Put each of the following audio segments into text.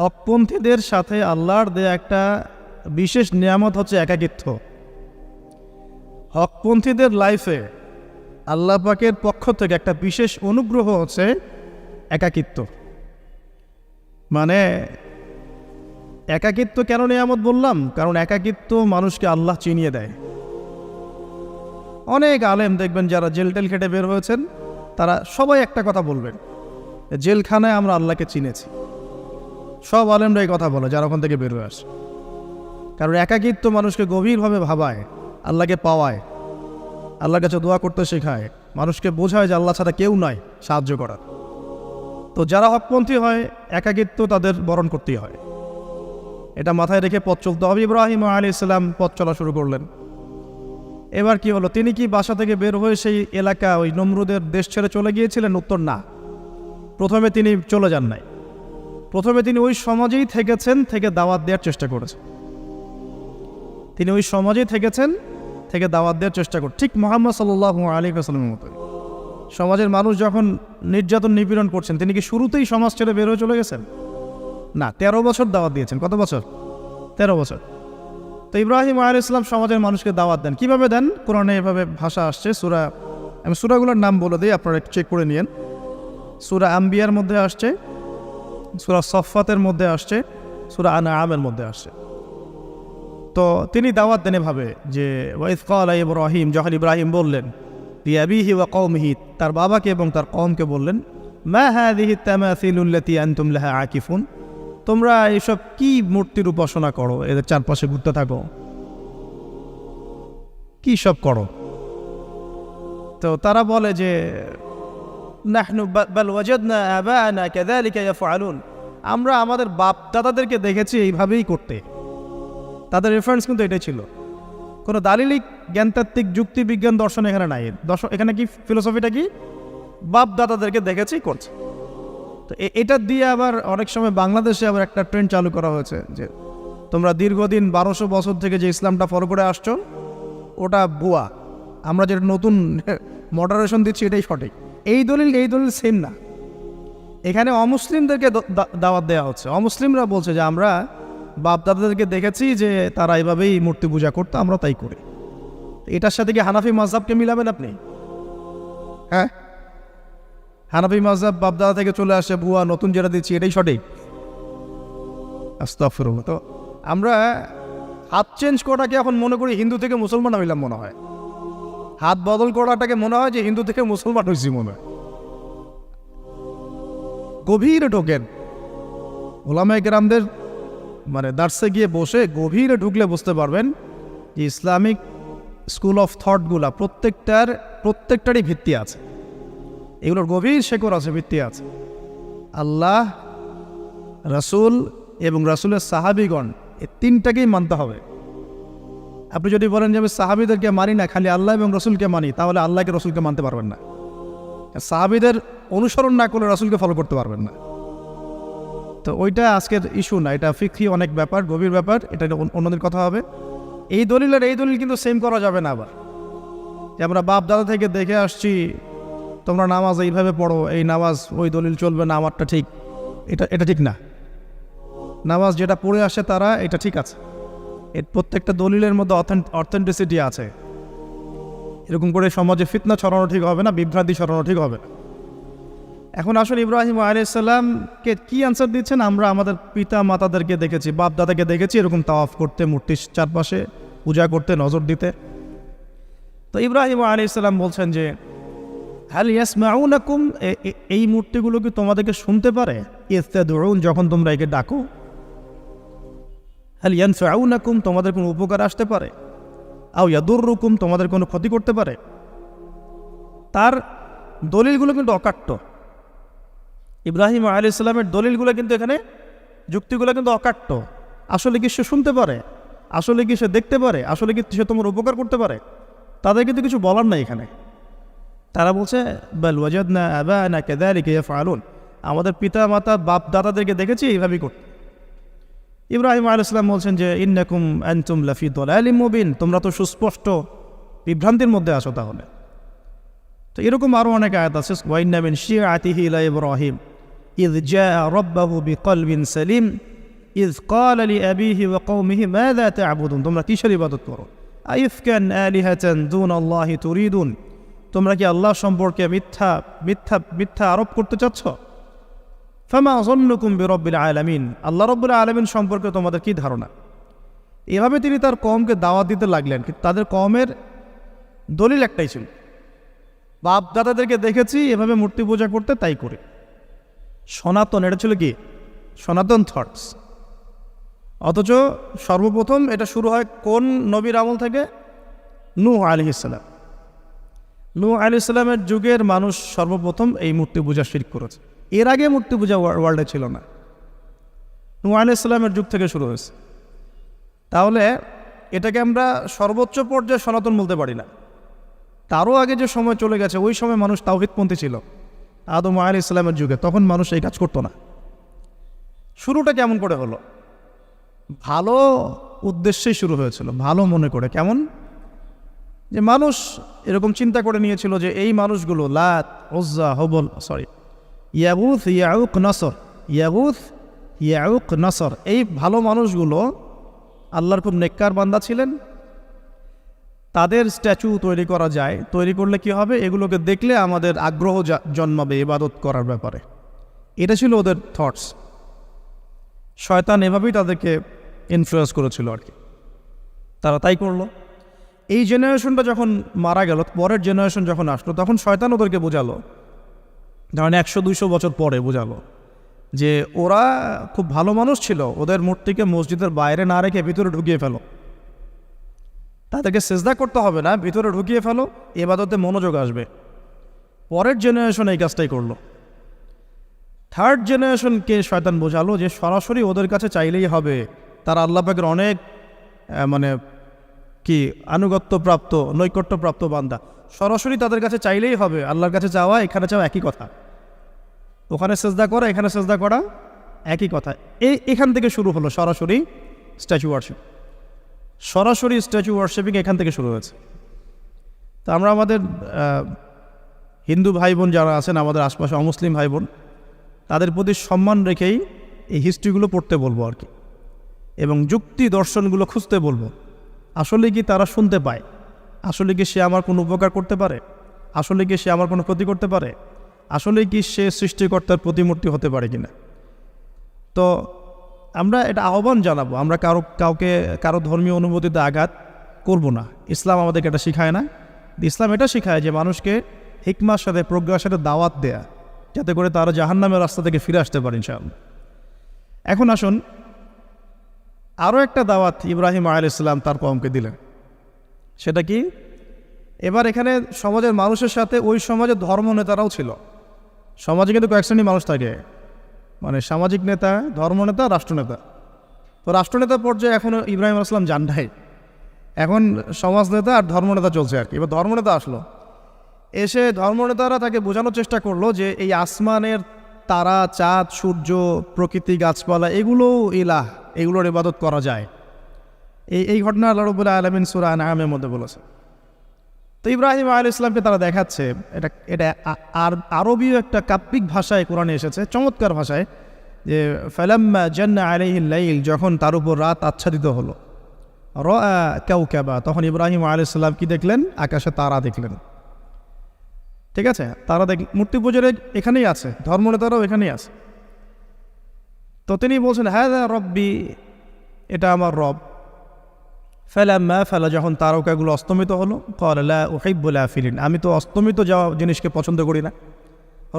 হকপন্থীদের সাথে আল্লাহর দেয়া একটা বিশেষ নিয়ামত হচ্ছে একাকিত্ব। হকপন্থীদের লাইফে আল্লাহ পাকের পক্ষ থেকে একটা বিশেষ অনুগ্রহ হচ্ছে একাকিত্ব। মানে একাকিত্ব কেন নিয়ামত বললাম? কারণ একাকিত্ব মানুষকে আল্লাহ চিনিয়ে দেয়। অনেক আলেম দেখবেন যারা জেল টেল খেটে বের হয়েছেন, তারা সবাই একটা কথা বলবেন, জেলখানায় আমরা আল্লাহকে চিনেছি। সব আলেমরা এই কথা বলে যারা ওখান থেকে বের হয়ে আসে। কারণ একাকিত্ব মানুষকে গভীরভাবে ভাবায়, আল্লাহকে পাওয়ায়, আল্লাহর কাছে দোয়া করতে শেখায়, মানুষকে বোঝায় যে আল্লাহ ছাড়া কেউ নাই সাহায্য করার। তো যারা হকপন্থী হয়, একাকিত্ব তাদের বরণ করতেই হয়। এটা মাথায় রেখে পথ চলতে হবে। ইব্রাহিম আলাইহিস সালাম পথ চলা শুরু করলেন। এবার কি হলো? তিনি কি বাসা থেকে বের হয়ে সেই এলাকা, ওই নমরুদের দেশ ছেড়ে চলে গিয়েছিলেন? উত্তর না। প্রথমে তিনি চলে যান নাই। প্রথমে তিনি ওই সমাজেই থেকেছেন, থেকে দাওয়াত দেওয়ার চেষ্টা করেছেন। তিনি ওই সমাজেই থেকেছেন, থেকে দাওয়াত দেওয়ার চেষ্টা করেন, ঠিক মুহাম্মদ সাল্লাল্লাহু আলাইহি ওয়াসাল্লামের মতো। সমাজের মানুষ যখন নির্যাতন নিপীড়ন করছেন, তিনি কি শুরুতেই সমাজ ছেড়ে বের হয়ে চলে গেছেন? না, 13 বছর দাওয়াত দিয়েছেন। কত বছর? 13 বছর। তো ইব্রাহিম আলাইহিস সালাম সমাজের মানুষকে দাওয়াত দেন। কিভাবে দেন? কোরআনে এভাবে ভাষা আসছে। আমি সূরাগুলোর নাম বলে দিই, আপনারা একটু চেক করে নিয়েন। সূরা আম্বিয়ার মধ্যে আসছে, সূরা সফফাতের মধ্যে আসছে, সূরা আনআমের মধ্যে আসছে। তো তিনি দাওয়াত দেন এভাবে যে ওয়াইজ ক্বালা ইব্রাহিম, যখন ইব্রাহিম বললেন লিআবিহি ওয়া কওমিহি, তার বাবাকে এবং তার কওমকে বললেন, মা হাযিহি তামাসিলুল্লাতী আনতুম লাহা আকিফুন, তোমরা এইসব কি মূর্তির উপাসনা করো, এদের চারপাশে ঘুরতে থাকো, কি সব করো? তো তারা বলে যে নাহনু বাল ওয়াজাদনা আবানা কাযালিকা ইয়াফআলুন, আমরা আমাদের বাপ দাদাদেরকে দেখেছি এইভাবেই করতে। তাদের রেফারেন্স কিন্তু এটাই ছিল। কোনো দালিলিক জ্ঞানতাত্ত্বিক যুক্তি বিজ্ঞান দর্শন এখানে নাই। এখানে কি ফিলোসফিটা কি? বাপ দাদাদেরকে দেখেছি করছে। তো এটা দিয়ে আবার অনেক সময় বাংলাদেশে আবার একটা ট্রেন্ড চালু করা হয়েছে যে তোমরা দীর্ঘদিন 1200 বছর থেকে যে ইসলামটা ফলো করে আসছো ওটা ভুয়া, আমরা যেটা নতুন মডারেশন দিচ্ছি এটাই সঠিক। এই দলিল সেম না। এখানে অমুসলিমদেরকে দাওয়াত দেওয়া হচ্ছে। অমুসলিমরা বলছে যে আমরা বাপ দাদাদেরকে দেখেছি যে তারা এইভাবেই মূর্তি পূজা করতো, আমরা তাই করি। এটার সাথে কি হানাফি মাযহাবকে মিলাবেন আপনি? হ্যাঁ, হানাফি মাযহাব বাপ দাদা থেকে চলে আসে, ভুয়া, নতুন যেটা দিচ্ছি এটাই সঠিক। আস্তাগফিরুল্লাহ। তো আমরা হাত চেঞ্জ করাটাকে এখন মনে করি হিন্দু থেকে মুসলমান হইলাম মনে হয়। হাত বদল করাটাকে মনে হয় যে হিন্দু থেকে মুসলমান হয়েছি মনে হয়। গভীরে ঢোকেন, ওলামায়ে কেরামদের মানে দার্সে গিয়ে বসে গভীরে ঢুকলে বুঝতে পারবেন যে ইসলামিক স্কুল অফ থটগুলা প্রত্যেকটারই ভিত্তি আছে। এগুলোর গভীর শেকড় আছে, ভিত্তি আছে। আল্লাহ, রাসূল এবং রাসূলের সাহাবীগণ, এই তিনটাকেই মানতে হবে। আপনি যদি বলেন যে আমি সাহাবীদেরকে মানি না, খালি আল্লাহ এবং রসুলকে মানি, তাহলে আল্লাহকে রসুলকে মানতে পারবেন না। সাহাবীদের অনুসরণ না করলে রসুলকে ফলো করতে পারবেন না। তো ওইটা আজকের ইস্যু না, এটা ফিকহি অনেক ব্যাপার, গভীর ব্যাপার, এটা অন্যদের কথা হবে। এই দলিল কিন্তু সেম করা যাবে না। আবার যে আমরা বাপ দাদা থেকে দেখে আসছি তোমরা নামাজ এইভাবে পড়ো, এই নামাজ ওই দলিল চলবে না, আমারটা ঠিক, এটা ঠিক না। নামাজ যেটা পড়ে আসে তারা এটা ঠিক আছে, এর প্রত্যেকটা দলিলের মধ্যে অথেন্টিসিটি আছে। এরকম করে সমাজে ফিতনা ছড়ানো ঠিক হবে না, বিভ্রান্তি ছড়ানো ঠিক হবে না। এখন আসলে ইব্রাহিম আলাইহিস সালামকে কি আনসার দিচ্ছেন? আমরা আমাদের পিতা মাতাদেরকে দেখেছি, বাপ দাদাকে দেখেছি এরকম তাওয়াফ করতে, মূর্তির চারপাশে পূজা করতে, নজর দিতে। তো ইব্রাহিম আলাইহিস সালাম বলছেন যে হাল ইয়াসমাউনাকুম, এই মূর্তিগুলো কি তোমাদেরকে শুনতে পারে? ইস্তাদউন, যখন তোমরা একে ডাকো। হাল ইয়ানফাউনাকুম, তোমাদের কোনো উপকার আসতে পারে? আও ইয়াদুররুকুম, তোমাদের কোনো ক্ষতি করতে পারে? তার দলিলগুলো কিন্তু অকাট্য। ইব্রাহিম আলাইহিস সালামের দলিলগুলো কিন্তু এখানে, যুক্তিগুলো কিন্তু অকাট্য। আসলে কি সে শুনতে পারে? আসলে কি সে দেখতে পারে? আসলে কি সে তোমার উপকার করতে পারে? তাদের কিন্তু কিছু বলার নাই এখানে। তারা বলছে বাল ওয়াজাদনা আবানা কাযালিকা ইয়াফআলুন, আমাদের পিতা মাতা বাপ দাদাদেরকে দেখেছি এইভাবেই করতে। ইব্রাহিম আলাইহিস সালাম বলছেন যে ইন্নাকুম আনতুম লাফি দালালিম মুবিন, তোমরা তো সুস্পষ্ট বিভ্রান্তির মধ্যে আছো। তাহলে তো এরকম আরও অনেক আয়াত আছে। ওয়াইন্না মিন শিআতিহি ইলা ইব্রাহিম, ইয জাআ রাব্বাহু বিকলবিন সালিম ইয ক্বালা লিআবিহি ওয়া কওমিহি মাযা তা'বুদুন, তোমরা কিসের ইবাদত করো? আইফকান আলিহাতান দুনাল্লাহি তুরিদুন, তোমরা কি আল্লাহ সম্পর্কে মিথ্যা মিথ্যা মিথ্যা আরোপ করতে চাচ্ছ? ফামা যন্নুকুম বিরাব্বিল আলামিন, আল্লাহ রাব্বুল আলামিন সম্পর্কে তোমাদের কি ধারণা? এভাবে তিনি তার কওমকে দাওয়াত দিতে লাগলেন। কিন্তু তাদের কওমের দলিল একটাই ছিল, বাপ দাদাদেরকে দেখেছি এভাবে মূর্তি পূজা করতে, তাই করে। সনাতন, এটা ছিল কি সনাতন থটস। অথচ সর্বপ্রথম এটা শুরু হয় কোন নবীর আমল থেকে? নূহ আলাইহিস সালাম। নূহ আলাইহিস সালামের যুগের মানুষ সর্বপ্রথম এই মূর্তি পূজা শিরক করেছে। এর আগে মূর্তি পূজা ওয়ার্ল্ডে ছিল না, নূহ আলাইহিস সালামের যুগ থেকে শুরু হয়েছে। তাহলে এটাকে আমরা সর্বোচ্চ পর্যায়ে সনাতন বলতে পারি না। তারও আগে যে সময় চলে গেছে, ওই সময় মানুষ তাওহীদপন্থী ছিল। আদম আলাইহিস সালামের যুগে তখন মানুষ এই কাজ করতো না। শুরুটা কেমন করে হলো? ভালো উদ্দেশ্যেই শুরু হয়েছিল, ভালো মনে করে। কেমন? যে মানুষ এরকম চিন্তা করে নিয়েছিল যে এই মানুষগুলো লাত, উজ্জা, হবল, ইয়াগুথ, ইয়াউক, নসর, ইয়াগুথ, ইয়াউক, নসর, এই ভালো মানুষগুলো আল্লাহর খুব নেককার বান্দা ছিলেন। তাদের স্ট্যাচু তৈরি করা যায়, তৈরি করলে কি হবে? এগুলোকে দেখলে আমাদের আগ্রহ জন্মাবে ইবাদত করার ব্যাপারে। এটা ছিল ওদের থটস। শয়তান এভাবেই তাদেরকে ইনফ্লুয়েন্স করেছিল আর কি। তারা তাই করলো। এই জেনারেশনটা যখন মারা গেল, পরের জেনারেশন যখন আসলো, তখন শয়তান ওদেরকে বোঝালো, ধরেন 100-200 বছর পরে বোঝালো যে ওরা খুব ভালো মানুষ ছিল, ওদের মূর্তিকে মসজিদের বাইরে না রেখে ভিতরে ঢুকিয়ে ফেলো। তাদেরকে সেজদা করতে হবে না, ভিতরে ঢুকিয়ে ফেলো, ইবাদতে মনোযোগ আসবে। পরের জেনারেশন এই কাজটাই করলো। থার্ড জেনারেশনকে শয়তান বোঝালো যে সরাসরি ওদের কাছে চাইলেই হবে, তারা আল্লাহ পাকের অনেক আনুগত্যপ্রাপ্ত, নৈকট্যপ্রাপ্ত বান্দা। সরাসরি তাদের কাছে চাইলেই হবে। আল্লাহর কাছে চাওয়া, এখানে চাওয়া একই কথা। ওখানে সেজদা করা, এখানে সেজদা করা একই কথা। এখান থেকে শুরু হলো সরাসরি স্ট্যাচু ওয়ার্শিপ। সরাসরি স্ট্যাচু ওয়ার্শিপিং এখান থেকে শুরু হয়েছে। তো আমরা আমাদের হিন্দু ভাই বোন যারা আছেন, আমাদের আশপাশে অমুসলিম ভাই বোন, তাদের প্রতি সম্মান রেখেই এই হিস্ট্রিগুলো পড়তে বলবো আর কি, এবং যুক্তি দর্শনগুলো খুঁজতে বলবো। আসলে কি তারা শুনতে পায়? আসলে কি সে আমার কোনো উপকার করতে পারে? আসলে কি সে আমার কোনো ক্ষতি করতে পারে? আসলে কি সে সৃষ্টিকর্তার প্রতিমূর্তি হতে পারে কিনা? তো আমরা এটা আহ্বান জানাবো, আমরা কারো ধর্মীয় অনুভূতিতে আঘাত করব না। ইসলাম আমাদেরকে এটা শিখায় না। ইসলাম এটা শিখায় যে মানুষকে হিকমার সাথে, প্রজ্ঞার সাথে দাওয়াত দেয়া, যাতে করে তারা জাহান্নামের রাস্তা থেকে ফিরে আসতে পারে ইনশাআল্লাহ। এখন আসুন, আরও একটা দাওয়াত ইব্রাহিম আলাইহিস সালাম তার কওমকে দিলেন। সেটা কি? এবার এখানে সমাজের মানুষের সাথে ওই সমাজের ধর্ম নেতারাও ছিল। সমাজে কিন্তু কয়েক শ্রেণীর মানুষ থাকে, মানে সামাজিক নেতা, ধর্মনেতা, রাষ্ট্রনেতা। তো রাষ্ট্রনেতা পর্যায়ে এখনও ইব্রাহিম আলাইহিস সালাম যান নাই। এখন সমাজ নেতা আর ধর্মনেতা চলছে আর কি। এবার ধর্মনেতা আসলো, এসে ধর্মনেতারা তাকে বোঝানোর চেষ্টা করলো যে এই আসমানের তারা, চাঁদ, সূর্য, প্রকৃতি, গাছপালা, এগুলোও ইলাহ, এগুলোর ইবাদত করা যায়। এই ঘটনা আল্লাহ রাব্বুল আলামিন সূরা আনআমের মধ্যে বলেছে। তো ইব্রাহিম আলাইহিস সালামকে তারা দেখাচ্ছে, এটা আরবীয় একটা কাব্যিক ভাষায় কোরআনে এসেছে, চমৎকার ভাষায়, যে ফালাম্মা জান্না আলাইহিল লাইল, যখন তার উপর রাত আচ্ছাদিত হলো, রাআ কাওকাবা, তখন ইব্রাহিম আলাইহিস সালাম কি দেখলেন? আকাশে তারা দেখলেন। ঠিক আছে, তারা মূর্তি পূজার এখানেই আছে, ধর্মনেতারাও এখানেই আছে। তো তিনি বলছেন, হাযা রব্বি, এটা আমার রব। ফালাম্মা ফালা, যখন তারকাগুলো অস্তমিত হলো, ক্বালা লা উহিব্বুল আফিলিন, আমি তো অস্তমিত যাওয়া জিনিসকে পছন্দ করি না।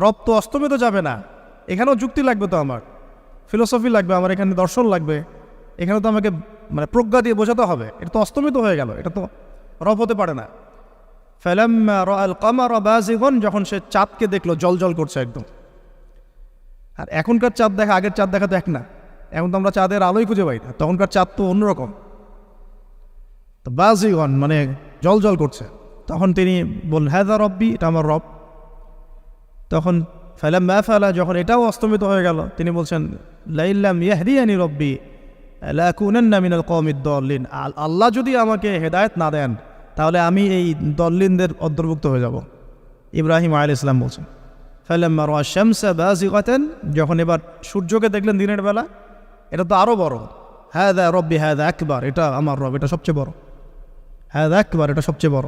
রব তো অস্তমিত যাবে না, এখানেও যুক্তি লাগবে, তো আমার ফিলোসফি লাগবে, আমার এখানে দর্শন লাগবে, এখানে তো আমাকে প্রজ্ঞা দিয়ে বোঝাতে হবে। এটা তো অস্তমিত হয়ে গেল, এটা তো রব হতে পারে না। ফালাম্মা রাআল কামারা বাযিগান, যখন সে চাঁদকে দেখলো জলজল করছে একদম। আর এখনকার চাঁদ দেখা আগের চাঁদ দেখা তো এক না। এখন তো আমরা চাঁদের আলোই খুঁজে পাই না, তখনকার চাঁদ তো অন্যরকম। তো বাযিগান মানে জলজল করছে। তখন তিনি বললেন, হাযা রব্বি, এটা আমার রব। তখন ফালাম্মা ফালা, যখন এটাও অস্তমিত হয়ে গেল, তিনি বলছেন, লাইল্লাম ইয়াহদিয়ানি রব্বি লাকুনান্না মিনাল কওমিদ দাল্লিন, আল্লাহ যদি আমাকে হেদায়েত না দেন, তাহলে আমি এই দল্লিনদের অন্তর্ভুক্ত হয়ে যাব। ইব্রাহিম আলাইহিস সালাম বলছেন, ফালাম্মা রাআ শামসা বাযিগাতান, যখন এবার সূর্যকে দেখলেন দিনের বেলা, এটা তো আরও বড়, হাযা রব্বি হাযা আকবার, এটা আমার রব, এটা সবচেয়ে বড়, হাযা আকবার, এটা সবচেয়ে বড়।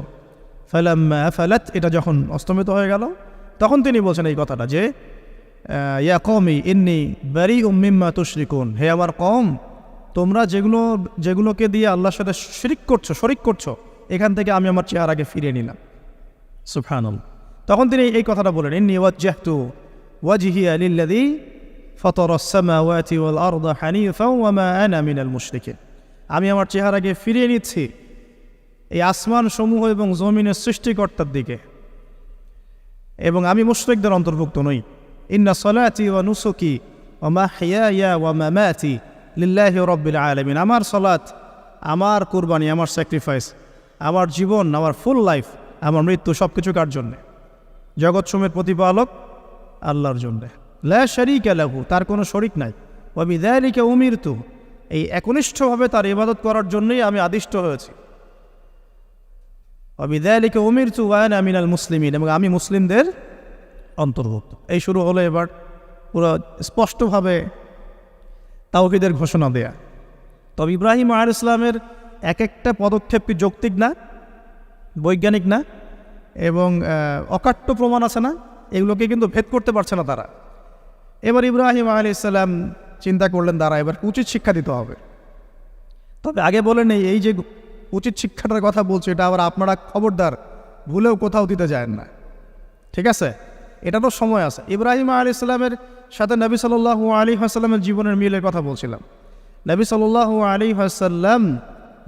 ফালাম্মা আফালাত, এটা যখন অস্তমিত হয়ে গেল, তখন তিনি বলছেন এই কথাটা যে ইয়া কওমি ইন্নী বারিউম মিম্মা তুশরিকুন, হে আমার কওম, তোমরা যেগুলোকে দিয়ে আল্লাহর সাথে শরিক করছো, এখান থেকে আমি আমার চেহারাকে ফিরিয়ে নিলাম। সুবহানাল্লাহ। তখন তিনি এই কথাটা বলেন, ইন্নী ওয়াজ্জাহতু ওয়াজহিয়া লিল্লাযী ফাতারাস সামাওয়াতি ওয়াল আরদা হানিফাও ওয়া মা আনা মিনাল মুশরিকিন, আমি আমার চেহারাকে ফিরিয়ে নিচ্ছি এই আসমান সমূহ এবং জমিনের সৃষ্টিকর্তার দিকে, এবং আমি মুশরিকদের অন্তর্ভুক্ত নই। ইন্না সলাতি ওয়া নুসুকি ওয়া মাহইয়ায়া ওয়া মামাতি লিল্লাহি রাব্বিল আলামিন, আমার সলাত, আমার কুরবানি, আমার স্যাক্রিফাইস, আমার জীবন, আমার ফুল লাইফ, আমার মৃত্যু, সব কিছু কার জন্যে? জগৎসমূহের প্রতিপালক আল্লাহর জন্যে। লা শারীকা লাহু, তার কোনো শরিক নাই। ওয়া বিযালিকা উমিরতু, এই একনিষ্ঠভাবে তার ইবাদত করার জন্যই আমি আদিষ্ট হয়েছি। ওয়া বিযালিকা উমিরতু ওয়া আনা মিনাল মুসলিমিন, এবং আমি মুসলিমদের অন্তর্ভুক্ত। এই শুরু হলো এবার পুরো স্পষ্টভাবে তাওহীদের ঘোষণা দেয়া। তবে ইব্রাহিম আলাইহিস সালামের এক একটা পদক্ষেপ কি যৌক্তিক না, বৈজ্ঞানিক না, এবং অকাট্য প্রমাণ আছে না, এগুলোকে কিন্তু ভেদ করতে পারছে না তারা। এবার ইব্রাহিম আলাইহিস সালাম চিন্তা করলেন, দ্বারা এবার উচিত শিক্ষা দিতে হবে। তবে আগে বলে নেই, এই যে উচিত শিক্ষাটার কথা বলছে, এটা আবার আপনারা খবরদার ভুলেও কোথাও দিতে যায় না, ঠিক আছে? এটা তো সময় আছে। ইব্রাহিম আলাইহিস সালামের সাথে নবী সাল্লাল্লাহু আলাইহি ওয়াসাল্লামের জীবনের মিলের কথা বলছিলাম। নবী সাল্লাল্লাহু আলাইহি ওয়াসাল্লাম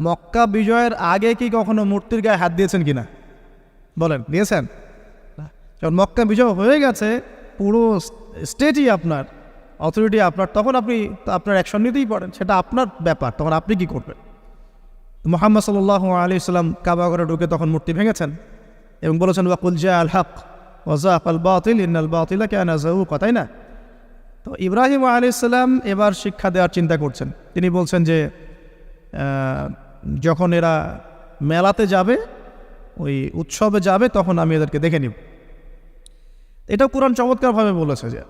মক্কা বিজয়ের আগে কি কখনো মূর্তির গায়ে হাত দিয়েছেন কিনা বলেন? দিয়েছেন? যখন মক্কা বিজয় হয়ে গেছে, পুরো স্টেটই আপনার, অথরিটি আপনার, তখন আপনি আপনার অ্যাকশন নিতেই পারেন, সেটা আপনার ব্যাপার, তখন আপনি কি করবেন? মুহাম্মদ সাল্লাল্লাহু আলাইহি ওয়াসাল্লাম কাবা ঘরে ঢুকে তখন মূর্তি ভেঙেছেন এবং বলেছেন ওয়াকুল জাআল হক ওয়া যাকাল বাতিল ইন্নাল বাতিলা কানা যাহুকা, তাই না? তো ইব্রাহিম আলাইহিস সালাম এবার শিক্ষা দেওয়ার চিন্তা করছেন। তিনি বলছেন যে যখন এরা মেলাতে যাবে, ওই উৎসবে যাবে, তখন আমি এদেরকে দেখে নিব। এটাও কুরআন চমৎকারভাবে বলেছে যে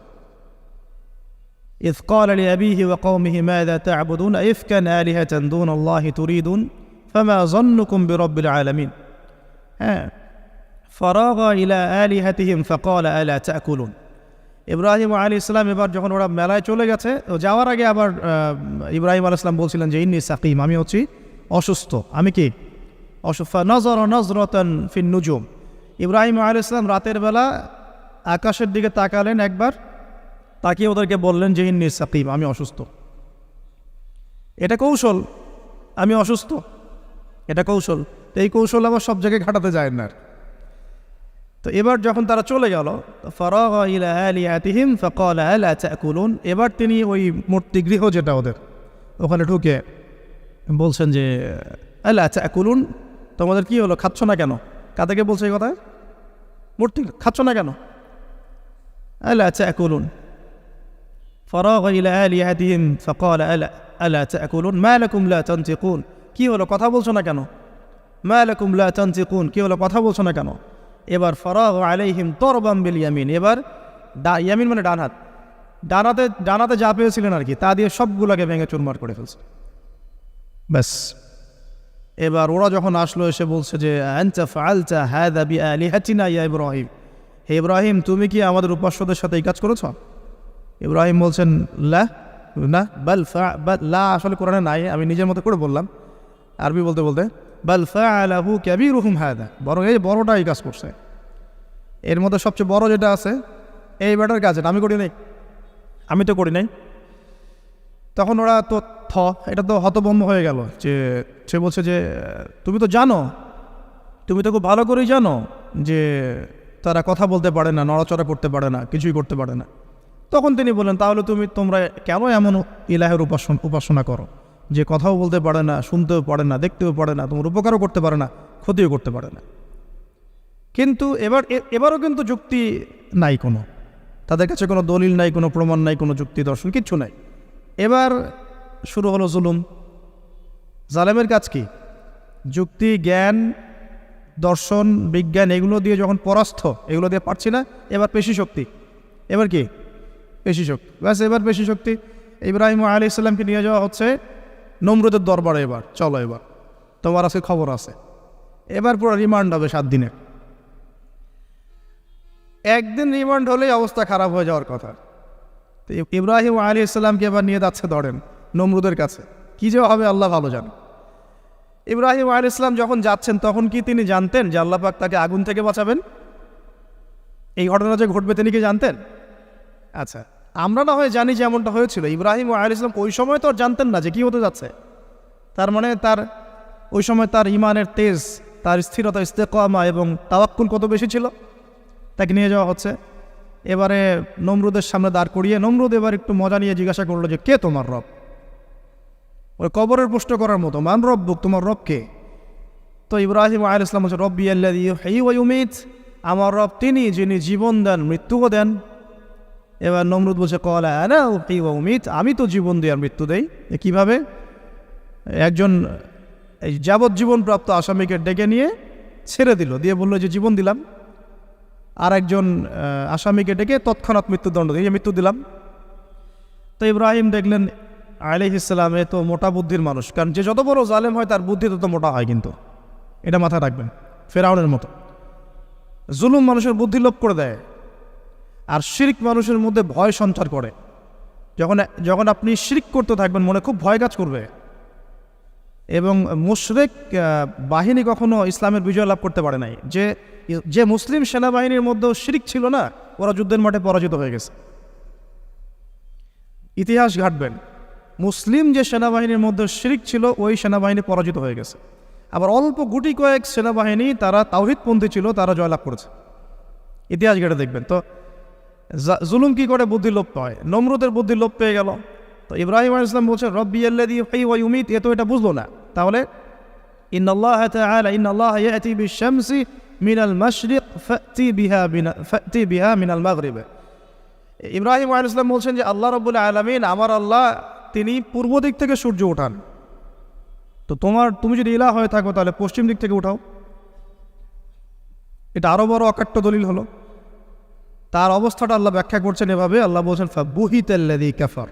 ইয ক্বালা লিআবিহি ওয়া কওমিহি মাযা তা'বুদুন আইফকান আলিহাতান দুনাল্লাহি তুরিদুন ফামা যান্নুকুম বিরাব্বিল আলামিন। হ্যাঁ, ফারাগা ইলা আলিহাতিহিম ফাকালা আলা তা'কুলুন। ইব্রাহিম আলাইহিস সালাম এবার যখন ওরা মেলায় চলে গেছে, যাওয়ার আগে আবার ইব্রাহিম আলাইহিস সালাম বলছিলেন যে ইন্নী সাকিম, আমি হচ্ছি অসুস্থ। আমি কি অসুস্থ? নজরা নজরাতান ফিন নুজুম, ইব্রাহিম আলাইহিস সালাম রাতের বেলা আকাশের দিকে তাকালেন একবার, তাকিয়ে ওদেরকে বললেন যে ইন্নী সাকিম, আমি অসুস্থ। এটা কৌশল, আমি অসুস্থ, এটা কৌশল। তো এই কৌশল আবার সব জায়গায় ঘাটাতে যায় না। তো এবার যখন তারা চলে গেল, ফারাগা ইলা আলিহাতিহিম ফাকালা আলা তা'কুলুন, এবার তিনি ওই মূর্তিগৃহ যেটা ওদের, ওখানে ঢুকে বলছেন যে আলা তা'কুলুন, তোমাদের কি হলো, খাচ্ছ না কেন? কাদেরকে বলছে এই কথা? মূর্তি, খাচ্ছ না কেন? আলা তা'কুলুন। ফারাগা ইলা আলিহাতিহিম ফাকালা আলা তা'কুলুন মা লাকুম লা তানতিকুন, কি হলো, কথা বলছো না কেন? মা লাকুম লা তানতিকুন, কি হলো, কথা বলছো না কেন? এবার ফারাগা আলাইহিম দরবাম বিল ইয়ামিন, এবার ইয়ামিন মানে ডান হাত, ডানাতে যা পেয়েছিলেন আর কি, তা দিয়ে সবগুলোকে ভেঙে চুরমার করে ফেলছে। ব্যাস, এবার ওরা যখন আসলো, এসে বলছে যে আনতা ফাআলতা হাযা বিআলিহাতিনা ইয়া ইব্রাহিম, হে ইব্রাহিম, তুমি কি আমাদের উপাস্যদের সাথে এই কাজ করেছো? ইব্রাহিম বলছেন লা, না, লা আসলে কোরআনে নাই, আমি নিজের মতো করে বললাম আরবি বলতে বলতে। বাল ফাআলাহু কাবীরুহুম হাযা, বরং এই বড়টা এই কাজ করছে, এর মধ্যে সবচেয়ে বড় যেটা আছে এই ব্যাটার কাজ, আমি করি নাই, আমি তো করি নাই। তখন ওরা তো এটা তো হতভম্ব হয়ে গেল, যে সে বলছে যে তুমি তো জানো, তুমি তো খুব ভালো করেই জানো যে তারা কথা বলতে পারে না, নড়াচড়া করতে পারে না, কিছুই করতে পারে না। তখন তিনি বললেন, তাহলে তোমরা কেন এমন ইলাহের উপাসনা করো যে কথাও বলতে পারে না, শুনতেও পারে না, দেখতেও পারে না, তোমার উপকারও করতে পারে না, ক্ষতিও করতে পারে না? কিন্তু এবারও কিন্তু যুক্তি নাই, কোনো তাদের কাছে কোনো দলিল নাই, কোনো প্রমাণ নাই, কোনো যুক্তি দর্শন কিচ্ছু নাই। এবার শুরু হলো জুলুম। জালেমের কাজ কি? যুক্তি, জ্ঞান, দর্শন, বিজ্ঞান এগুলো দিয়ে যখন পরাস্ত, এগুলো দিয়ে পারছি না, এবার পেশি শক্তি, এবার কি পেশি শক্তি, ব্যাস এবার পেশি শক্তি। ইব্রাহিম আলাইহিস সালামকে নিয়ে যাওয়া হচ্ছে নমরুদের দরবারে। এবার চলো, এবার তোমার আজকে খবর আছে। এবার পুরো রিমান্ড হবে 7 দিনের। একদিন রিমান্ড হলেই অবস্থা খারাপ হয়ে যাওয়ার কথা। তো ইব্রাহিম আলাইহিস সালামকে এবার নিয়ে যাচ্ছে ধরেন নমরুদের কাছে। কী যে হবে আল্লাহ ভালো জান। ইব্রাহিম আলাইহিস সালাম যখন যাচ্ছেন তখন কি তিনি জানতেন যে আল্লাহ পাক তাকে আগুন থেকে বাঁচাবেন? এই ঘটনা যে ঘটবে তিনি কি জানতেন? আচ্ছা, আমরা না হয় জানি যে এমনটা হয়েছিল। ইব্রাহিম আলাইহিস সালাম ওই সময় তো আর জানতেন না যে কী হতে যাচ্ছে। তার মানে তার ওই সময় তার ইমানের তেজ, তার স্থিরতা, ইস্তেকামা এবং তাওয়াক্কুল কত বেশি ছিল। তাকে নিয়ে যাওয়া হচ্ছে এবারে নমরুদের সামনে দাঁড় করিয়ে। নমরুদ এবার একটু মজা নিয়ে জিজ্ঞাসা করলো যে কে তোমার রব? ওই কবরের প্রশ্ন করার মতো, মান রব্বুক, তোমার রব কে? তো ইব্রাহিম আলাইহিস সালাম বলছে রব্বি আল্লাযী ইউহয়ী ওয়া ইউমীত, আমার রব তিনি যিনি জীবন দেন মৃত্যুও দেন। এবার নমরুদ বলছে ক্বালা আনা উহয়ী ওয়া উমীত, আমি তো জীবন দিই আর মৃত্যু দেই। কীভাবে? একজন এই যাবজ্জীবনপ্রাপ্ত আসামিকে ডেকে নিয়ে ছেড়ে দিল, দিয়ে বললো যে জীবন দিলাম। আর একজন আসামিকে ডেকে তৎক্ষণাৎ মৃত্যুদণ্ড দিয়ে মৃত্যু দিলাম। তো ইব্রাহিম দেখলেন আলাইহিস সালাম এ তো মোটা বুদ্ধির মানুষ, কারণ যে যত বড় জালেম হয় তার বুদ্ধি তত মোটা হয়, কিন্তু এটা মাথায় রাখবেন। ফেরাউনের মতো জুলুম মানুষের বুদ্ধি লোপ করে দেয়, আর শিরক মানুষের মধ্যে ভয় সঞ্চার করে। যখন আপনি শিরক করতে থাকবেন মনে খুব ভয় কাজ করবে। এবং মুশরিক বাহিনী কখনো ইসলামের বিজয় লাভ করতে পারে নাই। যে মুসলিম সেনাবাহিনীর মধ্যেও শিরক ছিল না, ওরা যুদ্ধের মাঠে পরাজিত হয়ে গেছে। ইতিহাস ঘাটবেন, মুসলিম যে সেনাবাহিনীর মধ্যে শিরক ছিল ওই সেনাবাহিনী পরাজিত হয়ে গেছে। আবার অল্প গুটি কয়েক সেনাবাহিনী তারা তাওহীদপন্থী ছিল, তারা জয়লাভ করেছে। ইতিহাস ঘেটে দেখবেন। তো জুলুম কি করে বুদ্ধি লোপ পায়? নমরুদের বুদ্ধি লোপ পেয়ে গেল। তো ইব্রাহিম আলাইহিস সালাম বলছেন রব্বি আল্লাযী ইউহয়ী ওয়া ইউমীত, এ তো এটা বুঝলো না। তাহলে ইন্নাল্লাহা তাআলা ইন্নাল্লাহা ইয়াতি বিশ-শামসি মিনাল মাশরিক ফাতি বিহা মিনাল মাগরিব। ইব্রাহিম আলাইহিস সালাম বলছেন যে আল্লাহ রাব্বুল আলামিন, আমার আল্লাহ, তিনি পূর্ব দিক থেকে সূর্য ওঠান। তো তুমি যদি ইলাহ হয়ে থাকো তাহলে পশ্চিম দিক থেকে উঠাও। এটা আরও বড় অকাট্য দলিল হলো। তার অবস্থাটা আল্লাহ ব্যাখ্যা করছেন এভাবে। আল্লাহ বলছেন ফাবুহিতাল্লাযী কাফার,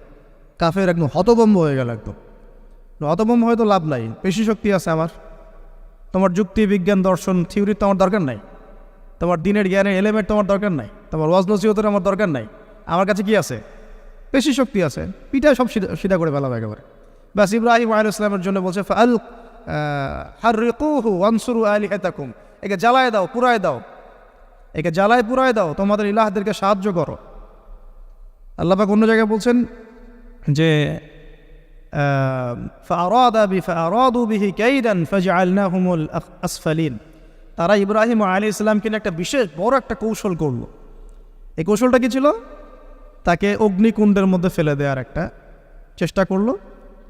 কাফের একদম হতভম্ব হয়ে গেল। একদম হতভম্ব হয়তো লাভ নাই, পেশি শক্তি আছে আমার। তোমার যুক্তি, বিজ্ঞান, দর্শন, থিওরি তো আমার দরকার নাই। তোমার দিনের জ্ঞানের এলিমেন্ট তোমার দরকার নাই। তোমার ওয়াজ নসিহতের আমার দরকার নাই। আমার কাছে কি আছে? পেশি শক্তি আছে। পিঠায় সব সিধা করে ফেলাবে একেবারে। ব্যাস ইব্রাহিম আলাইহিস সালামের জন্য বলছে ফাআল হাররিকুহু ওয়ানসুরু আলিহাতাকুম, একে জ্বালায় দাও, পুরায় দাও, একে জ্বালায় পুরায় দাও, তোমাদের ইলাহদেরকে সাহায্য করো। আল্লাহ পাক অন্য জায়গায় বলছেন যে ফাআরাদু বিহি কাইদান ফাজআলনাহুমুল আসফালিন, তারা ইব্রাহিম আলাইহিস সালামকে নিয়ে একটা বিশেষ বড় একটা কৌশল করলো। এই কৌশলটা কি ছিল? তাকে অগ্নিকুণ্ডের মধ্যে ফেলে দেওয়ার একটা চেষ্টা করলো,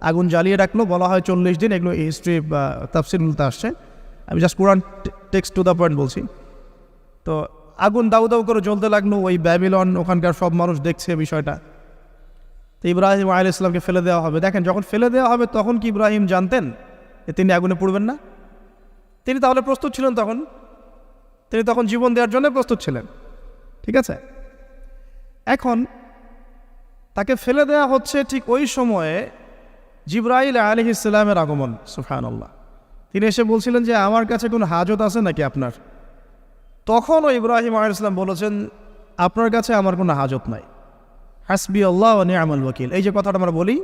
আগুন জ্বালিয়ে রাখলো। বলা হয় 40 দিন, এগুলো হিস্ট্রি বা তাফসীরগুলোতে আসছে। আমি just Quran text to the point বলছি। তো আগুন দাউ দাউ করে জ্বলতে লাগলো। ওই ব্যাবিলন, ওখানকার সব মানুষ দেখছে বিষয়টা। তো ইব্রাহিম আলাইহিস সালামকে ফেলে দেওয়া হবে। দেখেন, যখন ফেলে দেওয়া হবে তখন কি ইব্রাহিম জানতেন যে তিনি আগুনে পড়বেন না? তিনি তাহলে প্রস্তুত ছিলেন। তিনি তখন জীবন দেওয়ার জন্য প্রস্তুত ছিলেন। ঠিক আছে, এখন তাকে ফেলে দেওয়া হচ্ছে। ঠিক ওই সময়ে জিবরাইল আলাইহিস সালামের আগমন। সুবহানাল্লাহ। তিনি এসে বলছিলেন যে আমার কাছে কোনো হাজত আছে নাকি আপনার? তখনও ইব্রাহিম আলাইহিস সালাম বলেছেন আপনার কাছে আমার কোনো হাজত নাই। হাসবি আল্লাহ ওয়া নি'মাল ওয়াকিল, এই যে কথাটা আমরা বলি,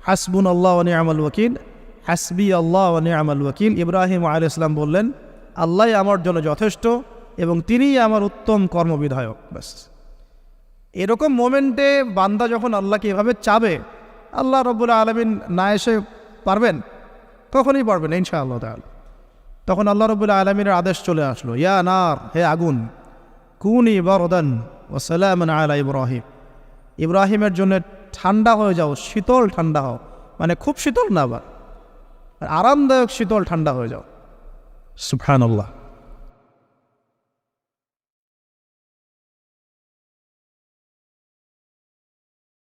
হাসবুনাল্লাহ ওয়া নি'মাল ওয়াকিল, হাসবি আল্লাহ ওয়া নি'মাল ওয়াকিল। ইব্রাহিম আলাইহিস সালাম বললেন আল্লাহই আমার জন্য যথেষ্ট এবং তিনিই আমার উত্তম কর্মবিধায়ক। ব্যাস, এরকম মোমেন্টে বান্দা যখন আল্লাহকে এভাবে চাবে, আল্লাহ রাব্বুল আলামিন না এসে পারবেন? কখনই পারবেন ইনশাআল্লাহ তাআলা। তখন আল্লাহ রাব্বুল আলামিনের আদেশ চলে আসলো, ইয়া নার, হে আগুন, কুনি বারদান ওয়া সালামান আলা ইব্রাহিম, ইব্রাহিমের জন্য ঠান্ডা হয়ে যাও, শীতল ঠান্ডা হও। মানে খুব শীতল না, আবার আরামদায়ক শীতল ঠান্ডা হয়ে যাও। সুবহানাল্লাহ।